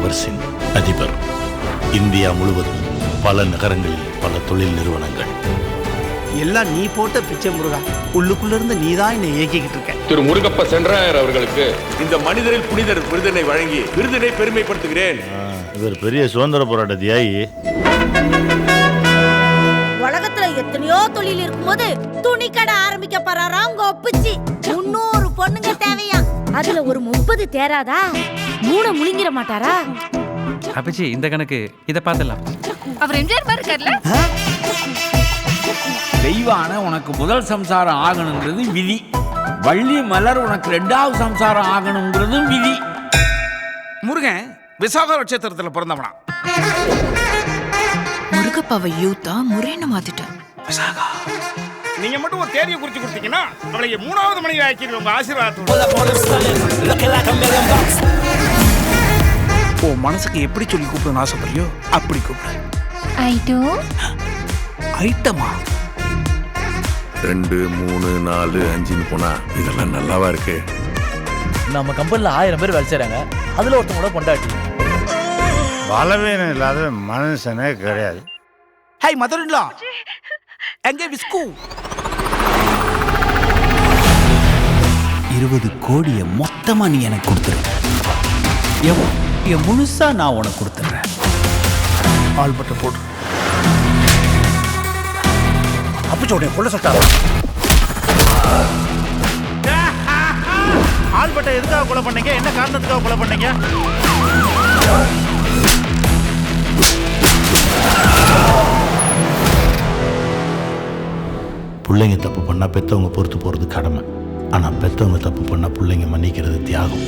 Power Singh அதிபர். India முழுவதும் பல நகரங்களில் பல தொழில் நிறுவனங்கள். எல்லாம் நீ போட்ட பிச்சை முருகா. உள்ளுக்குள்ள இருந்து நீதான் என்னை இயக்கிக்கிட்டு இருக்க. திரு முருகப்ப சென்றாயர் அவர்களுக்கு இந்த மனிதரில் புனிதர் விருதினை வழங்கி விருதினை பெருமைப்படுத்துகிறேன். இவர் பெரிய சுதந்திர போராட்ட தியாகி. உலகத்துல எத்தனையோ தொழில் இருக்கும்போது துணி கடை ஆரம்பிக்க போறாரா உங்க ஒப்பிச்சு. 300 பொண்ணுங்க தேவையா, அதுல ஒரு 30 தேராதா? 3 முழுங்கிட மாட்டாரா? அப்பச்சி இந்த கணக்கு இதை பார்த்துடலாம். அவர் எம்ஜிஆர் மாதிரி இருக்கார்ல. தெய்வான உனக்கு முதல் சம்சாரம் ஆகணுங்கிறது விதி. வள்ளி மலர் உனக்கு 2வது சம்சாரம் ஆகணுங்கிறது விதி. முருகன் விசாக நட்சத்திரத்துல பிறந்தவனா? முருகப்பாவை யூத்தா முறைன்னு மாத்திட்டான். நீங்க மட்டும் ஒரு தேதியை குறிச்சு கொடுத்தீங்கன்னா அவளை 3வது மணி ஆக்கிடுவோம் உங்க ஆசீர்வாதத்தோட. ஓ மனசுக்கு எப்படி சொல்லி கூப்பிடணும்னு ஆசைப்படுறியோ அப்படி கூப்பிடு. ஐட்டமா 2, 3, 4, 5ன்னு போனா இதெல்லாம் நல்லாவா இருக்கு? நம்ம கம்பெனில 1000 பேர் வேலை செய்றாங்க. அதுல ஒருத்தவங்க பொண்டாட்டி. பலவீனம் இல்லாத மனுஷனே கிடையாது. ஹை மதர்இன்லா, எங்க விஸ்கு? 20 கோடியை மொத்தமா நீ எனக்கு கொடுத்துரு. முழுசா நான் உனக்கு கொடுத்துறேன். ஆல்பட்ட போடு. அப்பச்சோடைய கொள்ள சொல்லிட்டாரா? ஆல்பட்டை எதுக்காக கொலை பண்ணீங்க? என்ன காரணத்துக்காக கொலை பண்ணீங்க? பிள்ளைங்க தப்பு பண்ணா பெத்தவங்க பொறுத்து போறது கடமை. ஆனா பெத்தவங்க தப்பு பண்ணா பிள்ளைங்க மன்னிக்கிறது தியாகம்.